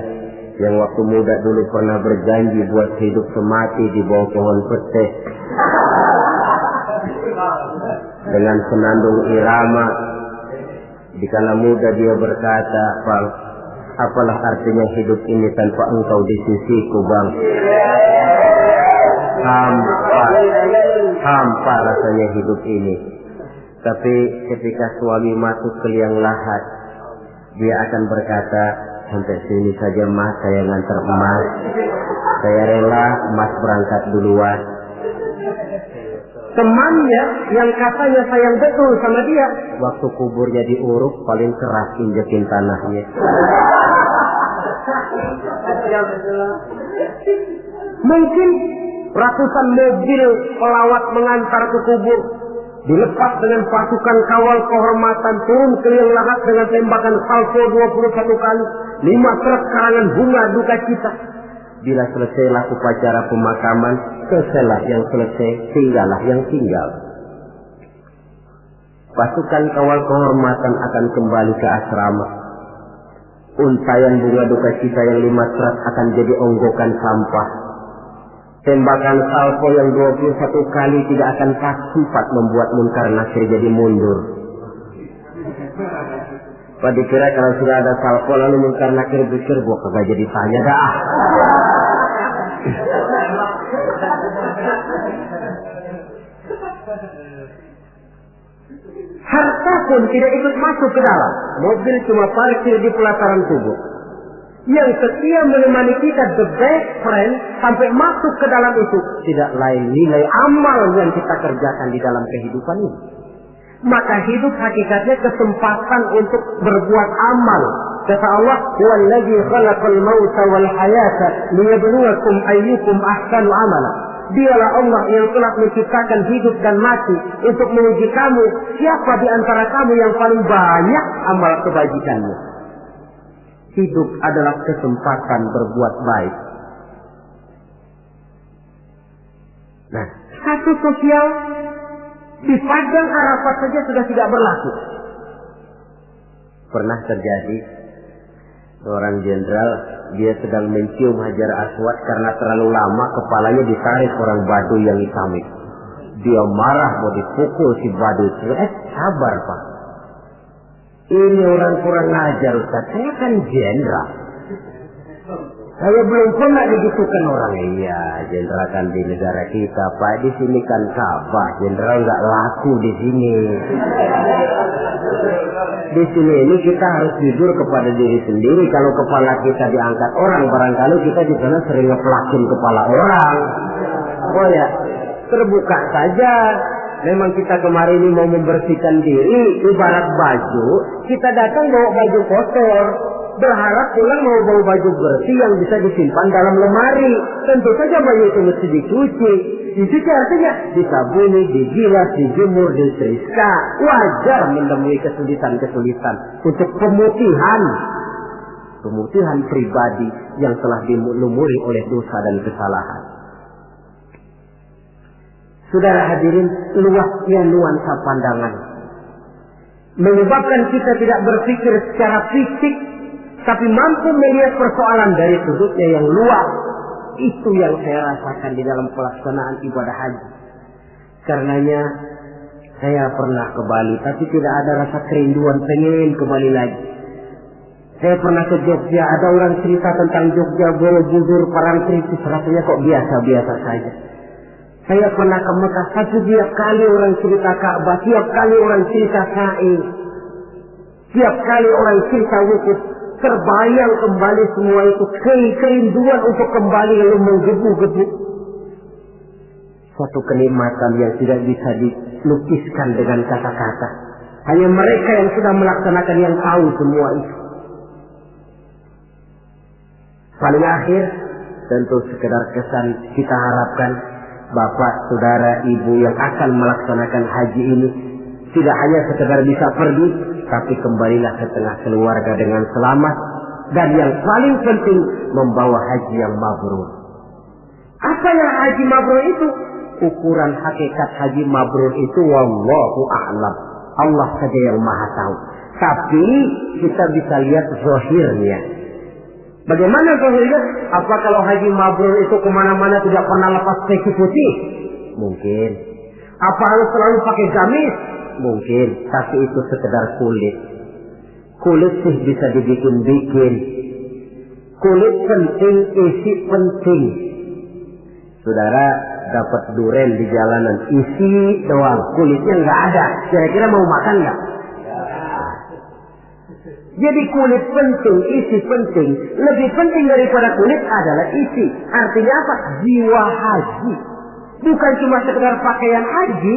yang waktu muda dulu pernah berjanji buat hidup semati di bawah pohon pete dengan senandung irama. Dikala muda dia berkata, Bang, apalah artinya hidup ini tanpa engkau di sisiku, Bang? Hampa rasanya hidup ini. Tapi ketika suami masuk ke liang lahat, dia akan berkata, sampai sini saja Mas, saya ngantar emas. Saya rela Mas berangkat duluan. Temannya yang katanya sayang betul sama dia, waktu kuburnya diuruk paling keras injekin tanahnya. Mungkin ratusan mobil pelawat mengantar ke kubur, dilepas dengan pasukan kawal kehormatan, turun ke liang lahat dengan tembakan salvo 21 kali, 5 truk karangan bunga duka cita. Bila selesailah upacara pemakaman, selesailah yang selesai, tinggallah yang tinggal. Pasukan kawal kehormatan akan kembali ke asrama. Untayan bunga duka cita yang 5 truk akan jadi onggokan sampah. Tembakan salvo yang 21 kali tidak akan sempat membuat Munkar Nakir jadi mundur. Pada dikira kalau sudah ada salvo lalu Munkar Nakir pikir, gua kagak jadi tanya dah. Harta pun tidak ikut masuk ke dalam. Mobil cuma parkir di pelataran kubur. Yang setia menemani kita, the best friend, sampai masuk ke dalam itu, tidak lain nilai amal yang kita kerjakan di dalam kehidupan ini. Maka hidup hakikatnya kesempatan untuk berbuat amal. Kata Allah, "Wallazi khalaqal mauta wal hayata liyabluwakum ayyukum ahsanu amala." Dialah Allah yang telah menciptakan hidup dan mati untuk menguji kamu, siapa di antara kamu yang paling banyak amal kebajikannya. Hidup adalah kesempatan berbuat baik. Nah, status sosial Di padang Arafat saja sudah tidak berlaku. Pernah terjadi seorang jenderal, dia sedang mencium Hajar Aswad karena terlalu lama kepalanya ditarik orang Baduy yang hitam itu. Dia marah mau dipukul si Baduy. Sabar Pak. Ini orang kurang ajar Ustaz. Saya kan jenderal. Saya belum pernah digitukan orang. Iya, jenderal kan di negara kita Pak. Di sini kan Ka'bah. Jenderal nggak laku di sini. Di sini ini kita harus jujur kepada diri sendiri. Kalau kepala kita diangkat orang, barangkali kita di sana sering ngepelakin kepala orang. Oh ya, terbuka saja. Memang kita kemarin ini mau membersihkan diri, ibarat baju. Kita datang bawa baju kotor, berharap pulang mau bawa baju bersih yang bisa disimpan dalam lemari. Tentu saja baju itu mesti dicuci. Dicuci artinya disabuni, digilas, dijemur, diteriska. Wajar menemui kesulitan-kesulitan untuk pemutihan pribadi yang telah dilumuri oleh dosa dan kesalahan. Saudara hadirin, luasnya nuansa pandangan menyebabkan kita tidak berpikir secara fisik, tapi mampu melihat persoalan dari sudutnya yang luas. Itu yang saya rasakan di dalam pelaksanaan ibadah haji. Karenanya saya pernah ke Bali, tapi tidak ada rasa kerinduan pengen ke Bali lagi. Saya pernah ke Jogja, ada orang cerita tentang Jogja, Borobudur, Parangtritis, rasanya kok biasa-biasa saja. Saya pernah ke Mekah, tapi tiap kali orang cerita Ka'bah, tiap kali orang cerita Sa'i, tiap kali orang cerita wukuf, terbayang kembali semua itu, kerinduan untuk kembali lalu menggebu-gebu. Suatu kenikmatan yang tidak bisa dilukiskan dengan kata-kata. Hanya mereka yang sudah melaksanakan yang tahu semua itu. Paling akhir, tentu sekedar kesan kita harapkan Bapak, Saudara, Ibu yang akan melaksanakan haji ini tidak hanya sekedar bisa pergi, tapi kembalilah ke tengah keluarga dengan selamat, dan yang paling penting membawa haji yang mabrur. Apa yang haji mabrur itu? Ukuran hakikat haji mabrur itu wallahu a'lam. Allah saja yang maha tahu. Tapi kita bisa lihat zahirnya. Bagaimana zahirnya? Apa kalau haji mabrur itu kemana-mana tidak pernah lepas peci putih? Mungkin. Apa harus selalu pakai gamis? Mungkin. Tapi itu sekedar kulit. Kulit sih bisa dibikin-bikin. Kulit penting, isi penting. Saudara dapat duren di jalanan, isi doang, kulitnya nggak ada. Kira-kira mau makan nggak? Jadi kulit penting, isi penting. Lebih penting daripada kulit adalah isi. Artinya apa? Jiwa haji. Bukan cuma sekedar pakaian haji,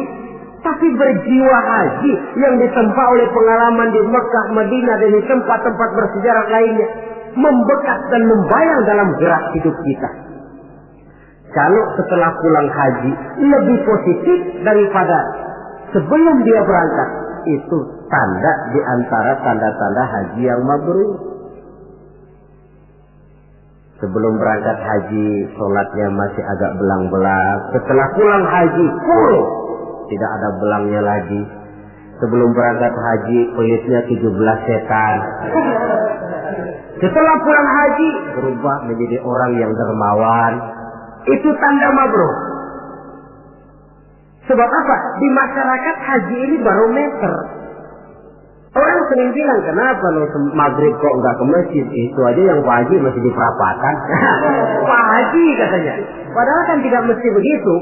tapi berjiwa haji yang ditempa oleh pengalaman di Mekah, Madinah, dan di tempat-tempat bersejarah lainnya. Membekas dan membayang dalam gerak hidup kita. Kalau setelah pulang haji lebih positif daripada sebelum dia berangkat, itu tanda di antara tanda-tanda haji yang mabrur. Sebelum berangkat haji, sholatnya masih agak belang-belang. Setelah pulang haji, full, tidak ada belangnya lagi. Sebelum berangkat haji, kulitnya 17 setan. Setelah pulang haji, berubah menjadi orang yang dermawan. Itu tanda mabrur. Sebab apa? Di masyarakat haji ini barometer. Orang sering bilang, kenapa lo maghrib kok nggak ke masjid? Itu aja yang Pak Haji masih di perapatan. Pak Haji katanya. Padahal kan tidak mesti begitu.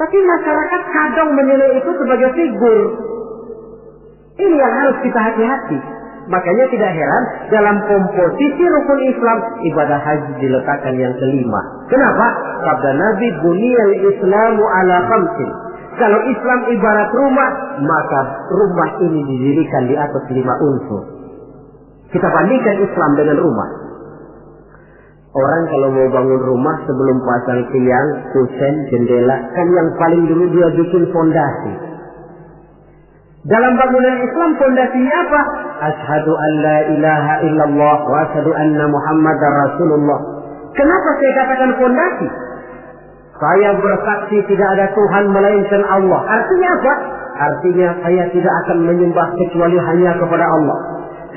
Tapi masyarakat kadang menilai itu sebagai figur. Ini yang harus kita hati-hati. Makanya tidak heran dalam komposisi rukun Islam, ibadah haji diletakkan yang kelima. Kenapa? Sabda Nabi, buniyal Islamu ala khamsin. Kalau Islam ibarat rumah, maka rumah ini didirikan di atas 5 unsur. Kita bandingkan Islam dengan rumah. Orang kalau mau bangun rumah sebelum pasang tiang, kusen, jendela, kan yang paling dulu dia bikin fondasi. Dalam bangunan Islam fondasinya apa? Asyhadu an la ilaha illallah wa asyhadu anna Muhammadar Rasulullah. Kenapa saya katakan fondasi? Saya bersaksi tidak ada Tuhan melainkan Allah. Artinya apa? Artinya saya tidak akan menyembah kecuali hanya kepada Allah.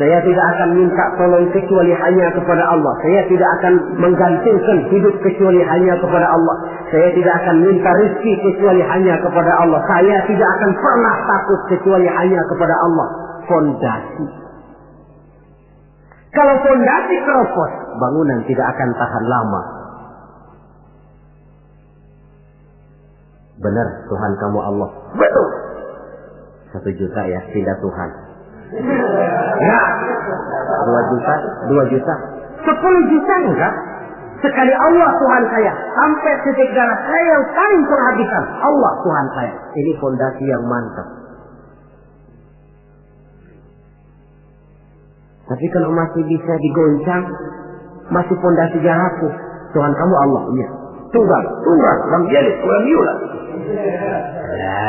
Saya tidak akan minta tolong kecuali hanya kepada Allah. Saya tidak akan menggantungkan hidup kecuali hanya kepada Allah. Saya tidak akan minta rezeki kecuali hanya kepada Allah. Saya tidak akan pernah takut kecuali hanya kepada Allah. Fondasi. Kalau fondasi keropos, bangunan tidak akan tahan lama. Benar Tuhan kamu Allah. Betul. 1 juta ya, tidak Tuhan. Ya. 2 juta, 2 juta. 10 juta enggak. Sekali Allah Tuhan saya. Sampai titik darah saya yang paling penghabisan. Allah Tuhan saya. Ini fondasi yang mantap. Tapi kalau masih bisa digoncang, masih fondasi rapuh. Tuhan kamu Allah. Iya. Tunggal, lam yalid, lam yulad. Ya,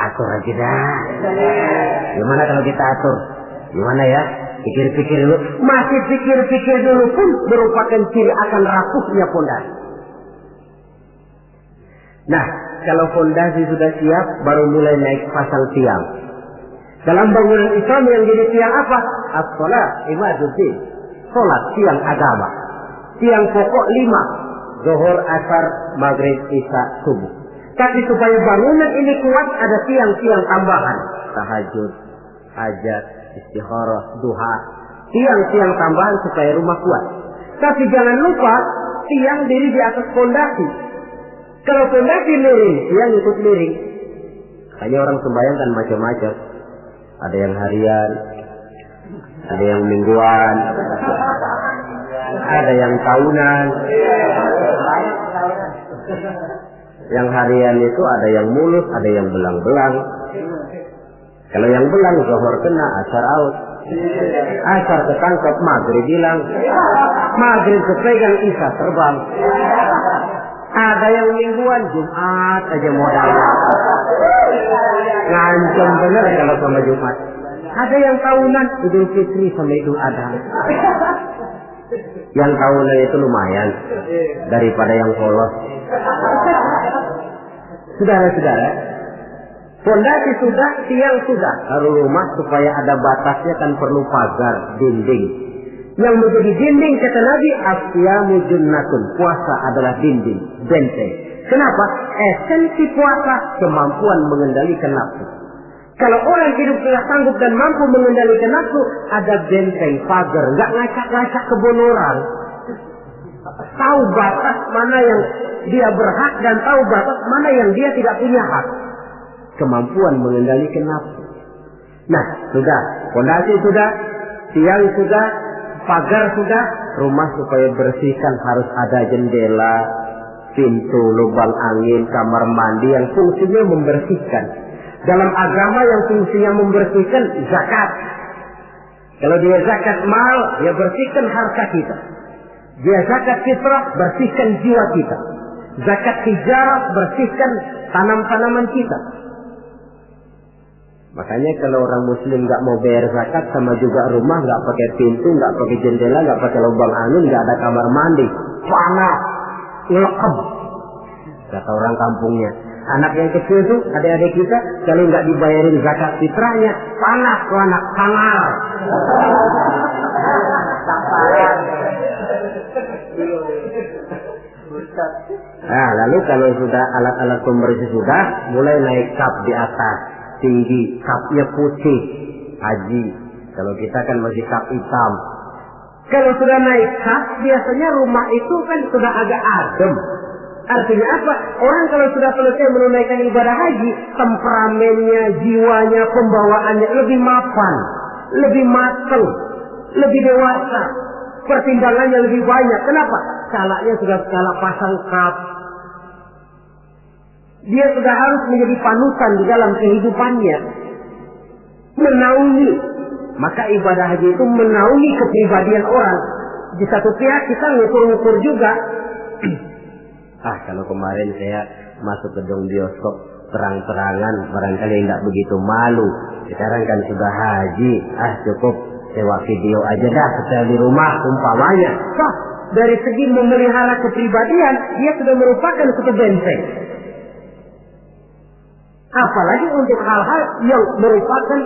atur aja dah. Gimana kalau kita atur? Gimana ya? Pikir-pikir dulu. Masih pikir-pikir dulu pun merupakan ciri akan rapuhnya fondasi. Nah, kalau fondasi sudah siap, baru mulai naik pasang tiang. Dalam bangunan Islam yang jadi tiang apa? As-salat, imaduddin. Salat, tiang agama. Tiang pokok 5. Zuhur, asar, maghrib, isya, subuh. Tapi supaya bangunan ini kuat, ada tiang-tiang tambahan. Tahajud, hajat, istikharah, duha. Tiang-tiang tambahan supaya rumah kuat. Tapi jangan lupa, tiang diri di atas fondasi. Kalau fondasi miring, tiang ikut miring. Hanya orang sembahyang kan macam-macam. Ada yang harian, ada yang mingguan, ada yang tahunan. Yang harian itu ada yang mulus, ada yang belang-belang. Kalau yang belang, zuhur kena, asar out. Asar ketangkep, maghrib hilang. Maghrib kepegang, isya terbang. Ada yang mingguan, Jumat aja modal. Ngancem bener kalau sama Jumat. Ada yang tahunan, Idul Fitri sama Idul Adha. Yang tahunan itu lumayan daripada yang polos. Saudara-saudara, fondasi sudah, tiang sudah. Kalau rumah supaya ada batasnya kan perlu pagar, dinding. Yang menjadi dinding kata Nabi, asyamu junnatun. Puasa adalah dinding, benteng. Kenapa? Esensi puasa kemampuan mengendalikan nafsu. Kalau orang hidup tidak sanggup dan mampu mengendalikan nafsu, ada benteng, pagar, nggak ngacak-ngacak kebun orang. Tahu batas mana yang dia berhak dan tahu batas mana yang dia tidak punya hak. Kemampuan mengendalikan nafsu. Nah, sudah, fondasi sudah, tiang sudah, pagar sudah, rumah supaya bersihkan harus ada jendela, pintu, lubang angin, kamar mandi yang fungsinya membersihkan. Dalam agama yang fungsinya membersihkan zakat. Kalau dia zakat mal, dia bersihkan harta kita. Dia zakat fitrah, bersihkan jiwa kita. Zakat tijarah, bersihkan tanam-tanaman kita. Makanya kalau orang muslim nggak mau bayar zakat, sama juga rumah nggak pakai pintu, nggak pakai jendela, nggak pakai lubang angin, nggak ada kamar mandi, panas, lekep. Kata orang kampungnya. Anak yang kecil tuh, adik-adik kita, kalau nggak dibayarin zakat fitrahnya, panas tuh anak sangar. Nah, lalu kalau sudah alat-alat pembersih sudah, mulai naik kap di atas, tinggi, kapnya putih, haji. Kalau kita kan masih kap hitam. Kalau sudah naik kap, biasanya rumah itu kan sudah agak adem. Artinya apa? Orang kalau sudah selesai menunaikan ibadah haji, temperamennya, jiwanya, pembawaannya lebih mapan, lebih matang, lebih dewasa, pertimbangannya lebih banyak. Kenapa? Skalanya sudah skala pasang kap. Dia sudah harus menjadi panutan di dalam kehidupannya, menaungi. Maka ibadah haji itu menaungi kepribadian orang. Di satu pihak kita ngukur-ngukur juga. Kalau kemarin saya masuk gedung bioskop terang-terangan, barangkali tidak begitu malu. Sekarang kan sudah haji, cukup sewa video aja dah, setel di rumah umpamanya. dari segi memelihara kepribadian, dia sudah merupakan satu benteng. Apalagi untuk hal-hal yang merupakan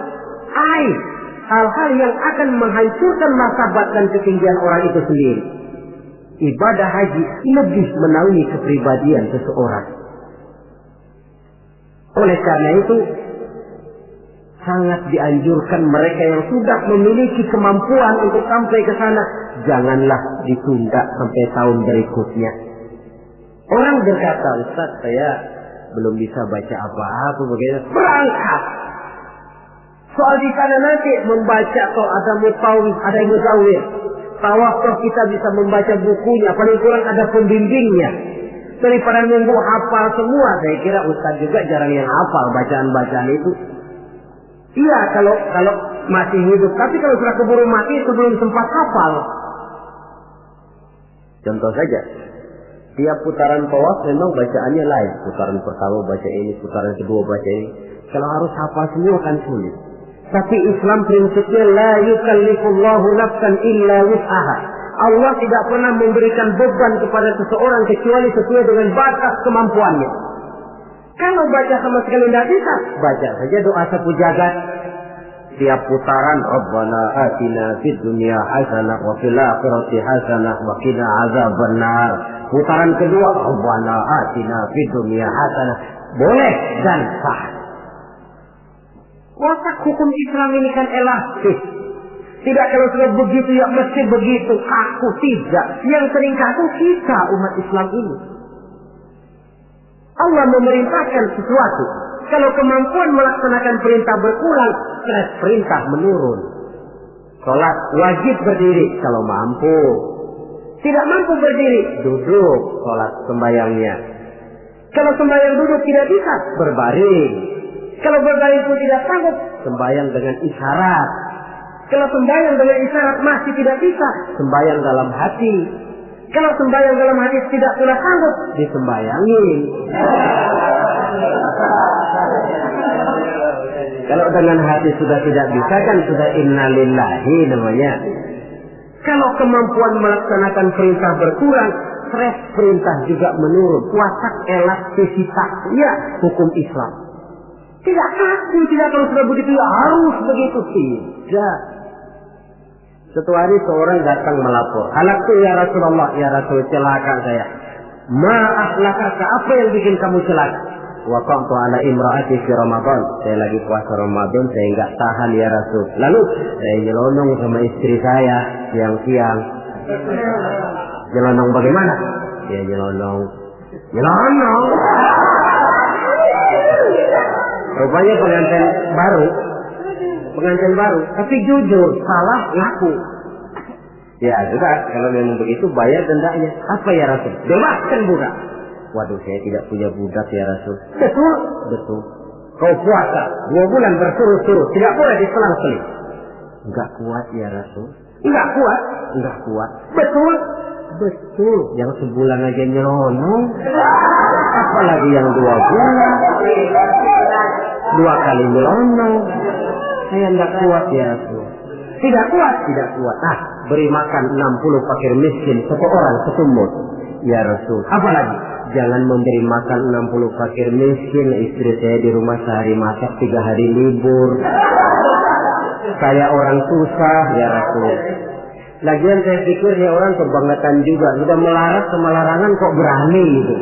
aib, hal-hal yang akan menghancurkan martabat dan ketinggian orang itu sendiri. Ibadah haji lebih menaungi kepribadian seseorang. Oleh karena itu, sangat dianjurkan mereka yang sudah memiliki kemampuan untuk sampai ke sana, janganlah ditunda sampai tahun berikutnya. Orang berkata, Ustaz, saya belum bisa baca apa-apa, bagaimana? Berangkat. Soal di sana nanti membaca atau ada mutawif, ada mutawif. Tawaf kita bisa membaca bukunya, paling kurang ada pembimbingnya. Daripada nunggu hafal semua, saya kira Ustaz juga jarang yang hafal bacaan-bacaan itu. Iya, kalau masih hidup. Tapi kalau sudah keburu mati itu belum sempat hafal. Contoh saja, tiap putaran tawaf memang bacaannya lain. Putaran pertama baca ini, putaran kedua baca ini. Kalau harus hafal semua kan sulit. Tapi Islam prinsipnya la yukallifullahu nafsan illa wus'aha. Allah tidak pernah memberikan beban kepada seseorang kecuali sesuai dengan batas kemampuannya. Kalau baca sama sekali tidak bisa, baca saja doa sapu jagat. Tiap putaran, Rabbana atina fid dunya hasanah wa fil akhirati hasanah wa qina azabannar. Putaran kedua, Rabbana atina fid dunya hasanah. Boleh dan sah. Watak hukum Islam ini kan elastis. Tidak kalau sudah begitu ya mesti begitu, kaku tidak. Yang sering kaku kita umat Islam ini. Allah memerintahkan sesuatu. Kalau kemampuan melaksanakan perintah berkurang, stres perintah menurun. Sholat wajib berdiri kalau mampu. Tidak mampu berdiri, duduk sholat sembahyangnya. Kalau sembahyang duduk tidak bisa, berbaring. Kalau berbaring pun tidak sanggup, sembahyang dengan isyarat. Kalau sembahyang dengan isyarat masih tidak bisa, sembahyang dalam hati. Kalau sembahyang dalam hati tidak pula sanggup, disembayangin. Kalau dengan hati sudah tidak bisa kan sudah innalillahi namanya. Kalau kemampuan melaksanakan perintah berkurang, stres perintah juga menurun. Watak elastisitas, ya hukum Islam. Tidak kaku, tidak kalau sudah begitu ya harus begitu, tidak. Suatu hari seorang datang melapor, halaktu ya Rasulullah, ya Rasul, celaka saya. Ma'ahlakaka, apa yang bikin kamu celaka? Waqamtu ala imra'ati fi Ramadan. Saya lagi puasa Ramadan, saya enggak tahan ya Rasul. Lalu saya nyelonong sama istri saya siang-siang. Nyelonong bagaimana? Ya nyelonong. Rupanya pengantin baru, tapi jujur, salah ngaku. Ya sudah, kalau memang begitu bayar dendanya. Apa ya Rasul? Bebaskan budak. Waduh, saya tidak punya budak ya Rasul. Betul. Kau puasa 2 bulan berturut-turut, tidak boleh diselang-seling. Enggak kuat ya Rasul. Enggak kuat. Betul. Yang sebulan aja nyelonong, apalagi yang 2 bulan. 2 kali nyelonong. Saya enggak kuat ya Rasul. Tidak kuat. Nah, beri makan 60 fakir miskin, 1 orang setumut. Ya Rasul. Apalagi jangan memberi makan 60 fakir miskin. Istri saya di rumah sehari masak, 3 hari libur. Saya orang susah ya Rasul. Lagian saya pikir ya orang kebangetan juga. Sudah melarat sama larangan kok berani gitu.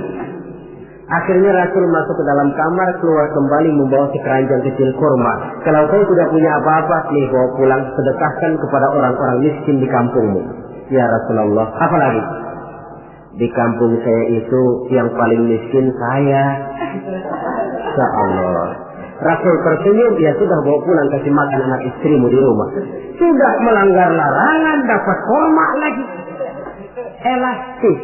Akhirnya Rasul masuk ke dalam kamar, keluar kembali membawa sekeranjang kecil kurma. Kalau kau tidak punya apa-apa, nih bawa pulang, sedekahkan kepada orang-orang miskin di kampungmu. Ya Rasulullah, apa lagi? Di kampung saya itu yang paling miskin saya. Ya Allah. Rasul tersenyum, ya sudah bawa pulang kasih makan anak istrimu di rumah. Sudah melanggar larangan, dapat kurma lagi. Elastis.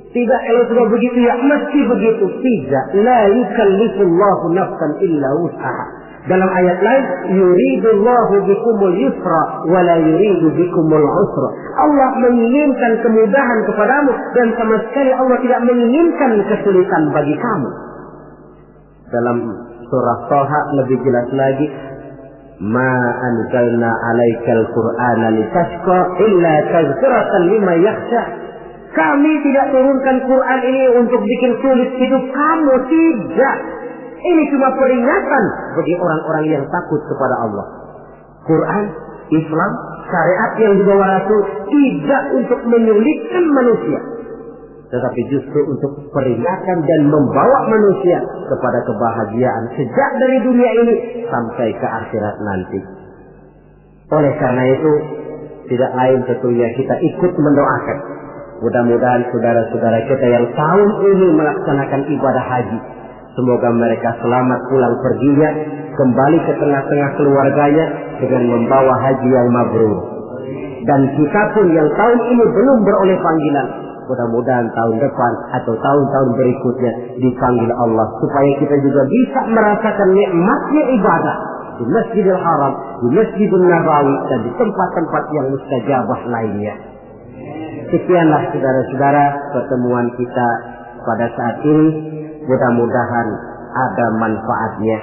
Tidak, kalau sudah begitu ya mesti begitu. Tidak. La yukallifullahu nafsan illa wus'aha. Dalam ayat lain, yuridullahu bikumul yusra wa la yuridu bikumul usra. Allah menginginkan kemudahan kepadamu dan sama sekali Allah tidak menginginkan kesulitan bagi kamu. Dalam surah Thaha lebih jelas lagi, ma anzalna 'alaikal qur'ana litashqa illa tadhkiratan liman yakhsha. Kami tidak turunkan Quran ini untuk bikin sulit hidup kamu. Tidak. Ini cuma peringatan bagi orang-orang yang takut kepada Allah. Quran, Islam, syariat yang dibawa Rasul tidak untuk menyulitkan manusia, tetapi justru untuk peringatan dan membawa manusia kepada kebahagiaan sejak dari dunia ini sampai ke akhirat nanti. Oleh karena itu, tidak lain tentunya kita ikut mendoakan. Mudah-mudahan saudara-saudara kita yang tahun ini melaksanakan ibadah haji, semoga mereka selamat pulang perginya, kembali ke tengah-tengah keluarganya dengan membawa haji yang mabrur. Dan kita pun yang tahun ini belum beroleh panggilan, mudah-mudahan tahun depan atau tahun-tahun berikutnya dipanggil Allah, supaya kita juga bisa merasakan nikmatnya ibadah di Masjidil Haram, di Masjidil Nabawi, dan di tempat-tempat yang mustajabah lainnya. Sekianlah saudara-saudara pertemuan kita pada saat ini. Mudah-mudahan ada manfaatnya.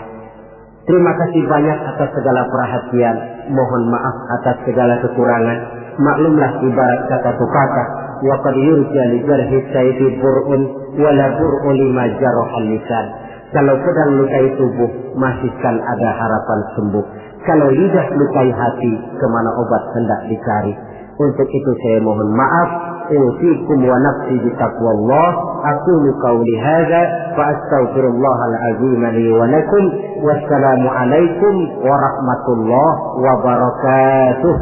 Terima kasih banyak atas segala perhatian. Mohon maaf atas segala kekurangan. Maklumlah ibarat kata pepatah, wa qad yurja li jarhi sayfi bur'un wa la bur'u lima jarahal lisan. Kalau pedang lukai tubuh, masih kan ada harapan sembuh. Kalau lidah lukai hati, kemana obat hendak dicari. Untuk itu saya mohon maaf. Usikum wa nafsi bitaqwallah. Aqulu qawli hadza fa astaghfirullahal azim li wa lakum. Wassalamu alaikum warahmatullahi wabarakatuh.